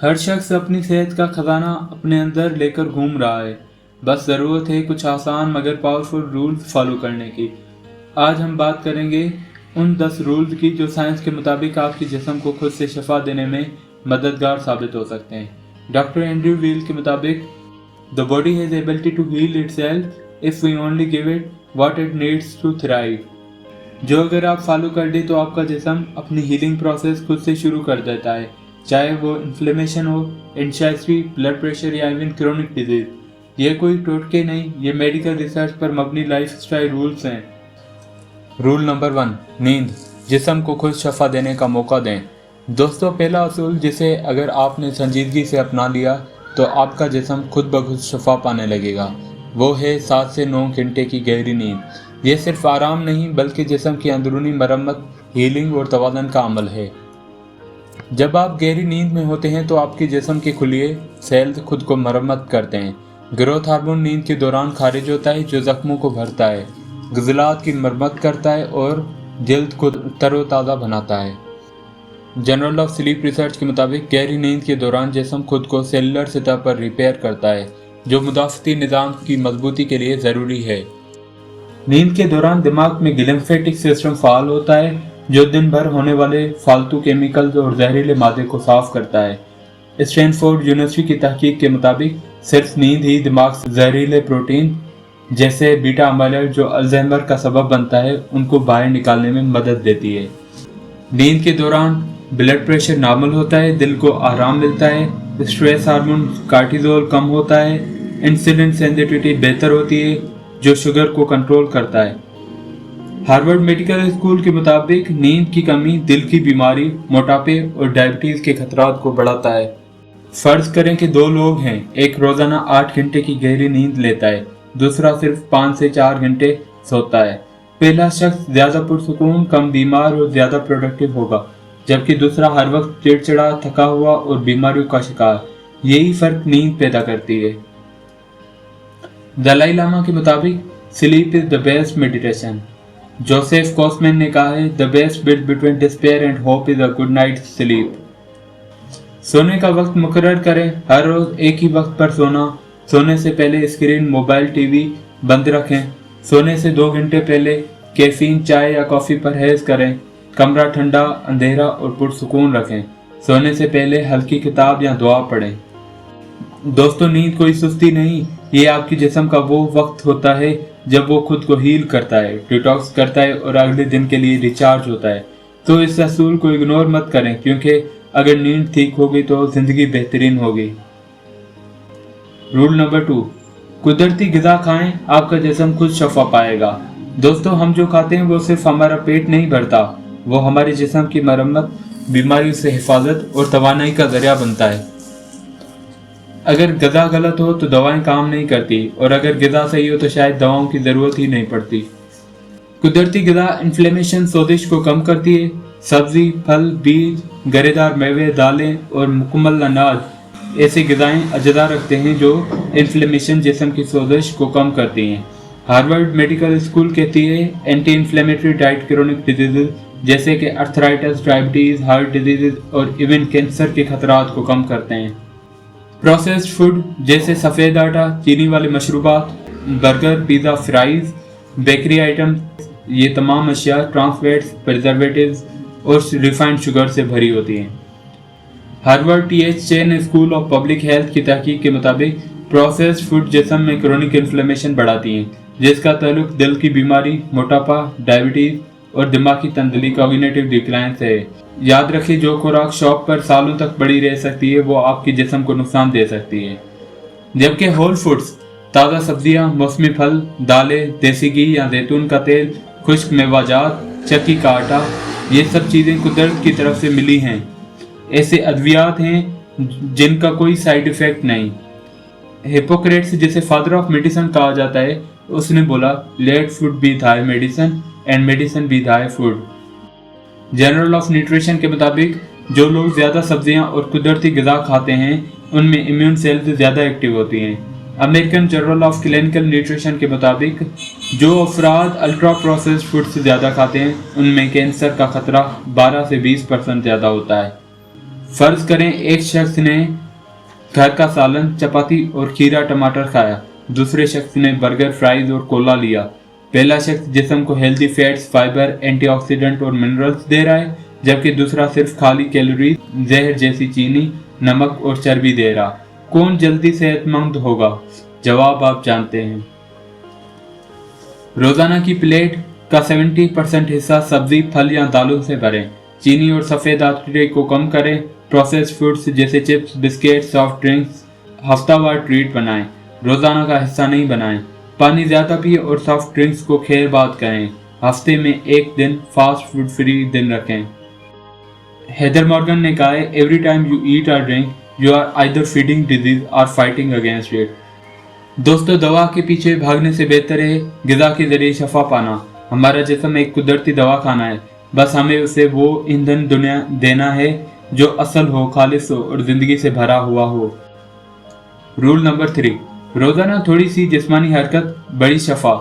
हर शख्स अपनी सेहत का खजाना अपने अंदर लेकर घूम रहा है। बस ज़रूरत है कुछ आसान मगर पावरफुल रूल्स फॉलो करने की। आज हम बात करेंगे उन 10 रूल्स की जो साइंस के मुताबिक आपके जिस्म को खुद से शफा देने में मददगार साबित हो सकते हैं। डॉक्टर एंड्रयू वील के मुताबिक the body has ability to heal itself if we only give it what it needs to thrive. जो अगर आप फॉलो कर दे तो आपका जिस्म अपनी हीलिंग प्रोसेस खुद से शुरू कर देता है, चाहे वो इन्फ्लेमेशन हो, एंजाइटी, ब्लड प्रेशर या इवन क्रोनिक डिजीज। ये कोई टोटके नहीं, ये मेडिकल रिसर्च पर मबनी लाइफस्टाइल रूल्स हैं। रूल नंबर 1, नींद। जिस्म को खुद शफा देने का मौका दें। दोस्तों, पहला असूल जिसे अगर आपने संजीदगी से अपना लिया तो आपका जिस्म खुद ब खुद शफा पाने लगेगा। वो है 7 से 9 घंटे की गहरी नींद। ये सिर्फ आराम नहीं बल्कि जिस्म की अंदरूनी मरम्मत, हीलिंग और तवाज़ुन का अमल है। जब आप गहरी नींद में होते हैं तो आपके जिस्म के खुलिए सेल्स खुद को मरम्मत करते हैं। ग्रोथ हार्मोन नींद के दौरान खारिज होता है जो जख्मों को भरता है, गुज़लात की मरम्मत करता है और जल्द को तरोताज़ा बनाता है। जर्नल ऑफ स्लीप रिसर्च के मुताबिक गहरी नींद के दौरान जिस्म खुद को सेलुलर सतह पर रिपेयर करता है, जो मुदाफ़ती निज़ाम की मजबूती के लिए ज़रूरी है। नींद के दौरान दिमाग में लिम्फेटिक सिस्टम फ़ाल होता है जो दिन भर होने वाले फालतू केमिकल्स और जहरीले मादे को साफ करता है। स्टैनफोर्ड यूनिवर्सिटी की तहकीक के मुताबिक सिर्फ नींद ही दिमाग से जहरीले प्रोटीन जैसे बीटा अमाइलॉइड जो अल्जाइमर का सबब बनता है उनको बाहर निकालने में मदद देती है। नींद के दौरान ब्लड प्रेशर नॉर्मल होता है, दिल को आराम मिलता है, स्ट्रेस हार्मोन कार्टिसोल कम होता है, इंसुलिन सेंसिटिविटी बेहतर होती है जो शुगर को कंट्रोल करता है। हार्वर्ड मेडिकल स्कूल के मुताबिक नींद की कमी दिल की बीमारी, मोटापे और डायबिटीज़ के खतरात को बढ़ाता है। फर्ज करें कि 2 लोग हैं, एक रोज़ाना 8 घंटे की गहरी नींद लेता है, दूसरा सिर्फ 5 से 4 घंटे सोता है। पहला शख्स ज़्यादा पुरसुकून, कम बीमार और ज़्यादा प्रोडक्टिव होगा, जबकि दूसरा हर वक्त चिड़चिड़ा, थका हुआ और बीमारियों का शिकार। यही फ़र्क नींद पैदा करती है। दलाई लामा के मुताबिक sleep is the best meditation. Joseph Cossman ने कहा है, the best bit between despair and hope is a good night sleep. सोने का वक्त मुकर्रर करें, हर रोज एक ही वक्त पर सोना। सोने से पहले स्क्रीन, मोबाइल, टीवी बंद रखें। सोने से 2 घंटे पहले कैफीन, चाय या कॉफ़ी परहेज करें। कमरा ठंडा, अंधेरा और पुरसुकून रखें। सोने से पहले हल्की किताब या दुआ पढ़ें। दोस्तों, नींद कोई सुस्ती नहीं, ये आपके जिस्म का वो वक्त होता है जब वो खुद को हील करता है, डिटॉक्स करता है और अगले दिन के लिए रिचार्ज होता है। तो इस असूल को इग्नोर मत करें, क्योंकि अगर नींद ठीक होगी तो जिंदगी बेहतरीन होगी। रूल नंबर 2, कुदरती ग़िज़ा खाएं, आपका जिस्म खुद शफा पाएगा। दोस्तों, हम जो खाते हैं वो सिर्फ हमारा पेट नहीं भरता, वो हमारे जिस्म की मरम्मत, बीमारियों से हिफाजत और तवानाई का ज़रिया बनता है। अगर ग़िज़ा गलत हो तो दवाएं काम नहीं करती, और अगर ग़िज़ा सही हो तो शायद दवाओं की ज़रूरत ही नहीं पड़ती। कुदरती ग़िज़ा इन्फ्लेमेशन, सोजिश को कम करती है। सब्ज़ी, फल, बीज, गरेदार मेवे, दालें और मुकम्मल अनाज ऐसी ग़िज़ाएं अजदा रखते हैं जो इन्फ्लेमेशन, जिस्म की सोजिश को कम करती हैं। हार्वर्ड मेडिकल स्कूल कहती है, anti inflammatory diet chronic disease जैसे कि अर्थराइटिस, डायबिटीज़, हार्ट डिजीज़ और इवन कैंसर के खतरात को कम करते हैं। प्रोसेस्ड फूड जैसे सफ़ेद आटा, चीनी वाले मशरूबात, burger, pizza, fries, bakery item, ये तमाम अशिया ट्रांस-फैट्स, प्रिजर्वेटिव्स और रिफाइंड शुगर से भरी होती हैं। Harvard T H. Chan School of Public Health की तहकीक के मुताबिक प्रोसेस्ड फूड जिस्म में क्रोनिक इन्फ्लेमेशन बढ़ाती हैं, जिसका ताल्लुक दिल की बीमारी, मोटापा, डायबिटीज़ और दिमागी तंदली, कॉग्निटिव डिक्लाइन से है। याद रखिए, जो खुराक शॉप पर सालों तक पड़ी रह सकती है वो आपके जिस्म को नुकसान दे सकती है, जबकि होल फूड्स, ताज़ा सब्जियां, मौसमी फल, दालें, देसी घी या जैतून का तेल, खुश्क मेवाजात, चक्की का आटा, ये सब चीज़ें कुदरत की तरफ से मिली हैं। ऐसे अद्वियात हैं जिनका कोई साइड इफ़ेक्ट नहीं। हिपोक्रेट्स, जिसे फादर ऑफ मेडिसिन कहा जाता है, उसने बोला, let food be thy medicine and medicine be thy food. Journal of nutrition के मुताबिक जो लोग ज़्यादा सब्जियां और कुदरती ग़िज़ा खाते हैं उनमें इम्यून सेल्स ज़्यादा एक्टिव होती हैं। American journal of clinical nutrition के मुताबिक जो अफराद अल्ट्रा प्रोसेस्ड फूड से ज़्यादा खाते हैं उनमें कैंसर का खतरा 12 से 20% ज़्यादा होता है। फर्ज करें एक शख्स ने घर का सालन, चपाती और खीरा टमाटर खाया, दूसरे शख्स ने बर्गर, फ्राइज और कोला लिया। पहला शख्स जिस्म को हेल्दी फैट्स, फाइबर, एंटीऑक्सीडेंट और मिनरल्स दे रहा है, जबकि दूसरा सिर्फ खाली कैलोरी, जहर जैसी चीनी, नमक और चर्बी दे रहा। कौन जल्दी सेहतमंद होगा? जवाब आप जानते हैं। रोजाना की प्लेट का 70% हिस्सा सब्जी, फल या दालों से भरें। चीनी और सफेद आटे को कम करें। प्रोसेस्ड फूड्स जैसे चिप्स, बिस्किट, सॉफ्ट ड्रिंक्स हफ्तावार ट्रीट बनाएं, रोजाना का हिस्सा नहीं बनाएं। पानी ज्यादा पिए और सॉफ्ट ड्रिंक्स को खैर बाद करें। हफ्ते में एक दिन फास्ट फूड फ्री दिन रखें। हेदर मॉर्गन ने कहा है, every time you eat or drink you are either feeding disease or fighting against it. दोस्तों, दवा के पीछे भागने से बेहतर है ग़िज़ा के जरिए शफा पाना। हमारा जिस्म एक कुदरती दवा खाना है, बस हमें उसे वो ईंधन दुनिया देना है जो असल हो, खालिस हो और जिंदगी से भरा हुआ हो। रूल नंबर 3, रोजाना थोड़ी सी जिस्मानी हरकत, बड़ी शफा।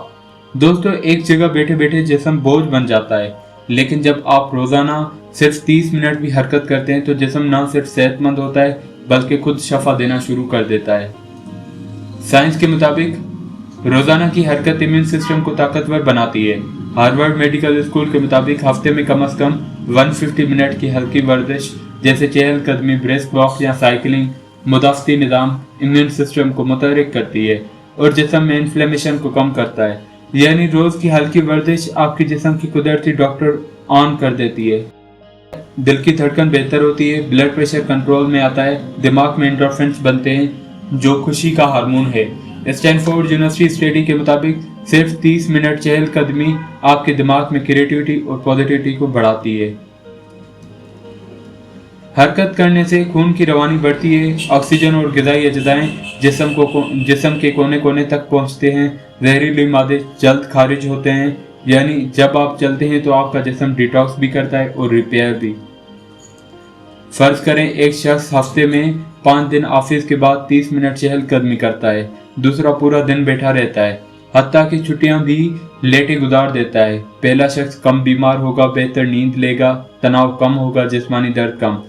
दोस्तों, एक जगह बैठे बैठे जिस्म बोझ बन जाता है, लेकिन जब आप रोजाना सिर्फ 30 मिनट भी हरकत करते हैं तो जिस्म न सिर्फ सेहतमंद होता है बल्कि खुद शफा देना शुरू कर देता है। साइंस के मुताबिक रोजाना की हरकत इम्यून सिस्टम को ताकतवर बनाती है। हार्वर्ड मेडिकल स्कूल के मुताबिक हफ्ते में कम से कम 150 मिनट की हल्की वर्जिश जैसे चहलकदमी, ब्रिस्क वॉक या साइकिलिंग मुदाफ़ती निज़ाम इम्यून सिस्टम को मुतहरिक करती है और जिस्म में इन्फ्लेमेशन को कम करता है। यानी रोज की हल्की वर्जिश आपके जिस्म की कुदरती डॉक्टर ऑन कर देती है। दिल की धड़कन बेहतर होती है, ब्लड प्रेशर कंट्रोल में आता है, दिमाग में एंडोर्फिन्स बनते हैं जो खुशी का हार्मोन है। स्टैनफोर्ड यूनिवर्सिटी स्टडी के मुताबिक सिर्फ 30 मिनट चहलकदमी आपके दिमाग में क्रिएटिविटी और पॉजिटिविटी को बढ़ाती है। हरकत करने से खून की रवानी बढ़ती है, ऑक्सीजन और ग़िज़ाई अज्जाएं जिस्म के कोने कोने तक पहुंचते हैं, जहरीले मादे जल्द खारिज होते हैं। यानी जब आप चलते हैं तो आपका जिस्म डिटॉक्स भी करता है और रिपेयर भी। फर्ज करें एक शख्स हफ्ते में 5 दिन ऑफिस के बाद 30 मिनट चहलकदमी करता है, दूसरा पूरा दिन बैठा रहता है, हत्ता कि छुट्टियां भी लेटे गुजार देता है। पहला शख्स कम बीमार होगा, बेहतर नींद लेगा, तनाव कम होगा, जिस्मानी दर्द कम।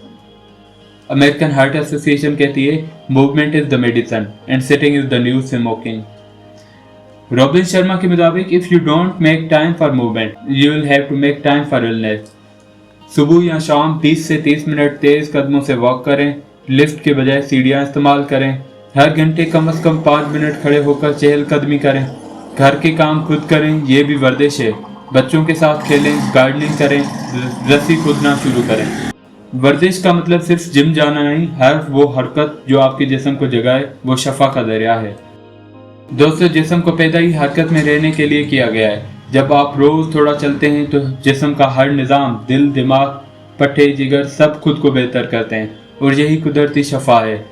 अमेरिकन हार्ट एसोसिएशन कहती है, movement is the medicine and sitting is the new smoking. Robin Sharma के मुताबिक, if you don't make time for movement you will have to make time for illness. सुबह या शाम 20 से 30 मिनट तेज कदमों से वॉक करें, लिफ्ट के बजाय सीढ़ियां इस्तेमाल करें। हर घंटे कम से कम 5 मिनट खड़े होकर चहलकदमी करें। घर के काम खुद करें, ये भी वर्जिश है। बच्चों के साथ खेलें, गार्डनिंग करें, रस्सी कूदना शुरू करें। वर्जिश का मतलब सिर्फ जिम जाना नहीं, हर वो हरकत जो आपके जिस्म को जगाए वो शफा का दरिया है। दोस्तों, जिस्म को पैदा ही हरकत में रहने के लिए किया गया है। जब आप रोज थोड़ा चलते हैं तो जिस्म का हर निज़ाम, दिल, दिमाग, पट्टे, जिगर सब खुद को बेहतर करते हैं और यही कुदरती शफा है।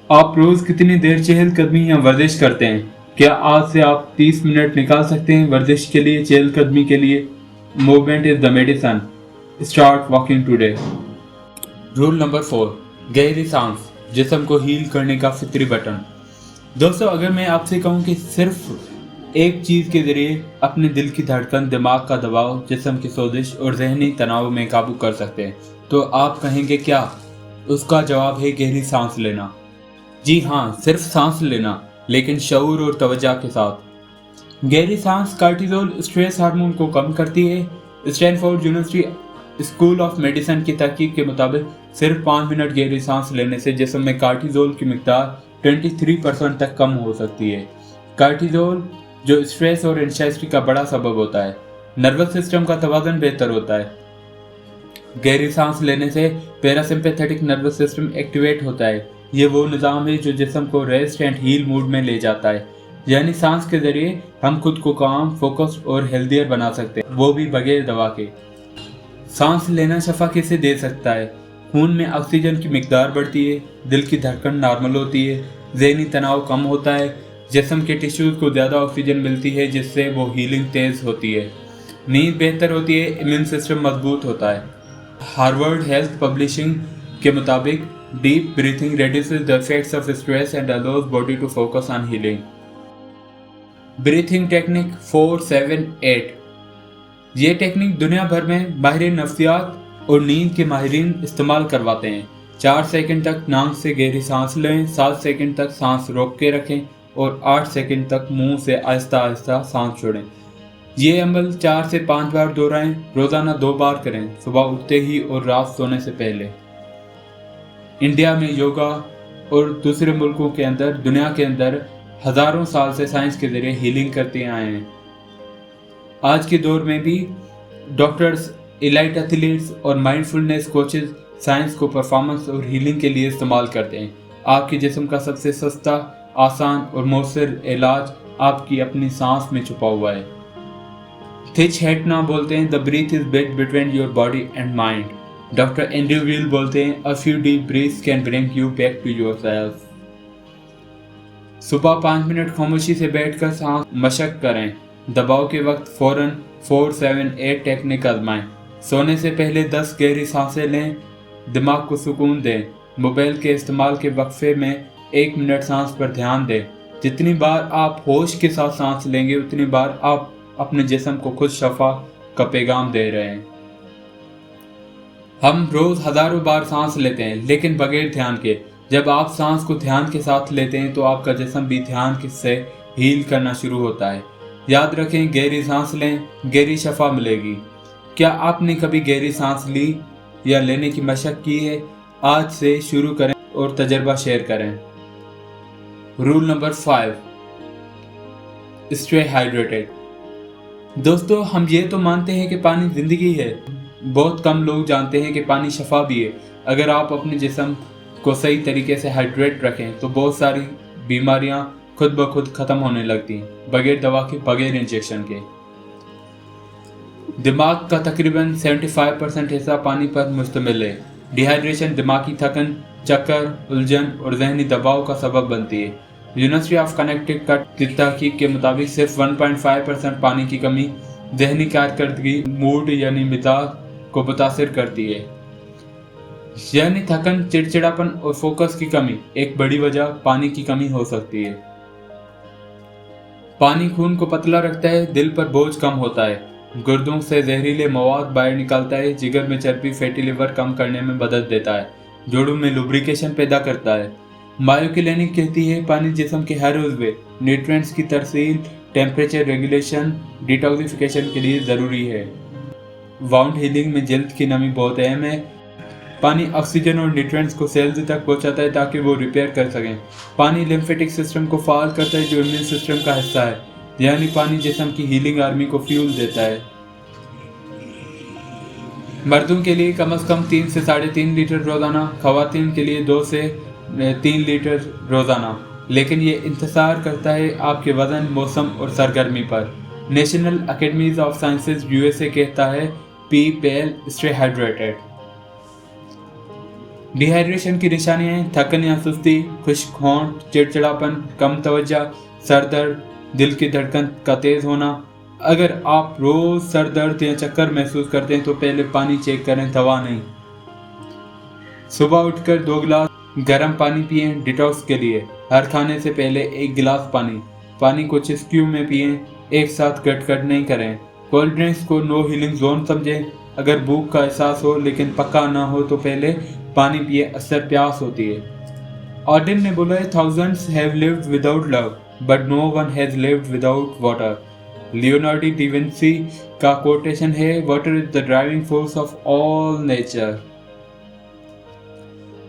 आप रोज कितनी देर चहलकदमी या वर्जिश करते हैं? क्या आज से आप 30 मिनट निकाल सकते हैं वर्जिश के लिए, चहलकदमी के लिए? Movement is the medicine, start walking today. Rule number 4, गहरी सांस, जिस्म को हील करने का फितरी बटन। दोस्तों, अगर मैं आपसे कहूं कि सिर्फ एक चीज़ के जरिए अपने दिल की धड़कन, दिमाग का दबाव, जिस्म की सोजिश और जहनी तनाव में काबू कर सकते हैं, तो आप कहेंगे क्या? उसका जवाब है गहरी सांस लेना। जी हाँ, सिर्फ सांस लेना, लेकिन शऊर और तवज्जो के साथ। गहरी सांस कार्टिसोल स्ट्रेस हार्मोन को कम करती है। Stanford university school of medicine की तहकीक के मुताबिक सिर्फ 5 मिनट गहरी सांस लेने से जिस्म में कार्टिसोल की मिकदार 23% तक कम हो सकती है। कार्टिसोल जो स्ट्रेस और एंजाइटी का बड़ा सबब होता है। नर्वस सिस्टम का तवाज़ुन बेहतर होता है। गहरी सांस लेने से पैरासिम्पैथेटिक नर्वस सिस्टम एक्टिवेट होता है। ये वो निज़ाम है जो जिस्म को रेस्ट एंड हील मूड में ले जाता है। यानी सांस के जरिए हम खुद को काम, फोकस्ड और हेल्दियर बना सकते हैं, वो भी बगैर दवा के। सांस लेना शफा कैसे दे सकता है? खून में ऑक्सीजन की मिकदार बढ़ती है, दिल की धड़कन नॉर्मल होती है, ज़हनी तनाव कम होता है, जिस्म के टिश्यूज़ को ज़्यादा ऑक्सीजन मिलती है जिससे वो हीलिंग तेज़ होती है, नींद बेहतर होती है, इम्यून सिस्टम मजबूत होता है। हार्वर्ड हेल्थ पब्लिशिंग के मुताबिक deep breathing reduces the effects of stress and allows body to focus on healing. Breathing technique 4-7-8। ये टेक्निक दुनिया भर में माहिर नफ्सियात اور نیند کے ماہرین استعمال کرواتے ہیں۔ 4 سیکنڈ تک ناک سے گہری سانس لیں، 7 سیکنڈ تک سانس روک کے رکھیں اور 8 سیکنڈ تک منہ سے آہستہ آہستہ سانس چھوڑیں۔ یہ عمل 4 سے 5 بار دہرائیں، روزانہ 2 بار کریں، صبح اٹھتے ہی اور رات سونے سے پہلے۔ انڈیا میں یوگا اور دوسرے ملکوں کے اندر، دنیا کے اندر ہزاروں سال سے سائنس کے ذریعے ہیلنگ کرتے آئے ہیں۔ آج کے دور میں بھی ڈاکٹرز، ایلائٹ ایتھلیٹس اور مائنڈ فلنس کوچز سائنس کو پرفارمنس اور ہیلنگ کے لیے استعمال کرتے ہیں۔ آپ کے جسم کا سب سے سستا، آسان اور مؤثر علاج آپ کی اپنی سانس میں چھپا ہوا ہے۔ تھچ ہیٹنا بولتے ہیں the breath is bridge between your body and mind۔ Doctor Andrew Weil بولتے ہیں a few deep breaths can bring you back to yourself۔ صبح 5 منٹ خاموشی سے بیٹھ کر سانس مشق کریں۔ دباؤ کے وقت فوراً 4-7-8 ٹیکنیک آزمائیں۔ سونے سے پہلے 10 گہری سانسیں لیں، دماغ کو سکون دیں۔ موبائل کے استعمال کے وقفے میں 1 منٹ سانس پر دھیان دیں۔ جتنی بار آپ ہوش کے ساتھ سانس لیں گے اتنی بار آپ اپنے جسم کو خود شفا کا پیغام دے رہے ہیں۔ ہم روز ہزاروں بار سانس لیتے ہیں لیکن بغیر دھیان کے۔ جب آپ سانس کو دھیان کے ساتھ لیتے ہیں تو آپ کا جسم بھی دھیان سے ہیل کرنا شروع ہوتا ہے۔ یاد رکھیں، گہری سانس لیں، گہری شفا ملے گی۔ کیا آپ نے کبھی گہری سانس لی یا لینے کی مشق کی ہے؟ آج سے شروع کریں اور تجربہ شیئر کریں۔ Roll number 5، stay hydrated. دوستو، ہم یہ تو مانتے ہیں کہ پانی زندگی ہے، بہت کم لوگ جانتے ہیں کہ پانی شفا بھی ہے۔ اگر آپ اپنے جسم کو صحیح طریقے سے ہائیڈریٹ رکھیں تو بہت ساری بیماریاں خود بخود ختم ہونے لگتی ہیں، بغیر دوا کے، بغیر انجیکشن کے۔ دماغ کا تقریباً 75% حصہ پانی پر مشتمل ہے۔ ڈی ہائیڈریشن دماغی تھکن، چکر، الجھن اور ذہنی دباؤ کا سبب بنتی ہے۔ یونیورسٹی آف کنیکٹیکٹ کی تحقیق کے مطابق صرف 1.5% پانی کی کمی ذہنی کارکردگی، موڈ یعنی مزاج کو متاثر کرتی ہے۔ یعنی تھکن، چڑچڑاپن اور فوکس کی کمی ایک بڑی وجہ پانی کی کمی ہو سکتی ہے۔ پانی خون کو پتلا رکھتا ہے، دل پر بوجھ کم ہوتا ہے، گردوں سے زہریلے مواد باہر نکالتا ہے، جگر میں چربی، فیٹی لیور کم کرنے میں مدد دیتا ہے، جوڑوں میں لوبریکیشن پیدا کرتا ہے۔ مایو کلینک کہتی ہے پانی جسم کے ہر عضو نیوٹرینٹس کی ترسیل، ٹیمپریچر ریگولیشن، ڈیٹاکسیفیکیشن کے لیے ضروری ہے۔ وانڈ ہیلنگ میں جلد کی نمی بہت اہم ہے۔ پانی آکسیجن اور نیوٹرینٹس کو سیلز تک پہنچاتا ہے تاکہ وہ ریپیئر کر سکیں۔ پانی لیمفیٹک سسٹم کو فعال کرتا ہے جو امیون سسٹم کا حصہ ہے، یعنی پانی جسم کی ہیلنگ آرمی کو فیول دیتا ہے۔ مردوں کے لیے کم از کم 3 سے 3.5 لیٹر روزانہ، خواتین کے لیے 2 سے 3 لیٹر روزانہ، لیکن یہ انحصار کرتا ہے آپ کے وزن، موسم اور سرگرمی پر۔ National Academies of Sciences USA کہتا ہے pee pale, stay hydrated. Dehydration کی نشانیاں ہیں: تھکن یا سستی، خشک ہونٹ، چڑچڑاپن، کم توجہ، سر درد، دل کی دھڑکن کا تیز ہونا۔ اگر آپ روز سر درد یا چکر محسوس کرتے ہیں تو پہلے پانی چیک کریں، دوا نہیں۔ صبح اٹھ کر 2 گلاس گرم پانی پئیں ڈیٹاکس کے لیے۔ ہر کھانے سے پہلے 1 گلاس پانی کو چسکیوں میں پئیں، ایک ساتھ گٹ نہیں کریں۔ کولڈ ڈرنکس کو نو ہیلنگ زون سمجھیں۔ اگر بھوک کا احساس ہو لیکن پکا نہ ہو تو پہلے پانی پیئے، اثر پیاس ہوتی ہے۔ آڈن نے بولا ہے thousands have lived without love but no one has lived without water۔ Leonardo da Vinci کا کوٹیشن ہے water is the driving force of all nature۔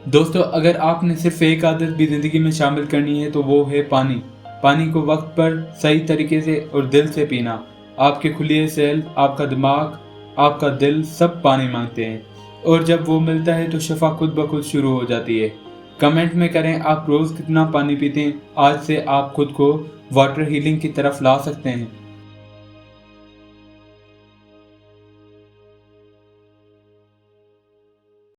دوستو، اگر آپ نے صرف ایک عادت بھی زندگی میں شامل کرنی ہے تو وہ ہے پانی کو وقت پر، صحیح طریقے سے اور دل سے پینا۔ آپ کے خلیے سیل، آپ کا دماغ، آپ کا دل سب پانی مانگتے ہیں، اور جب وہ ملتا ہے تو شفا خود بخود شروع ہو جاتی ہے۔ کمنٹ میں کریں آپ روز کتنا پانی پیتے ہیں۔ آج سے آپ خود کو واٹر ہیلنگ کی طرف لا سکتے ہیں۔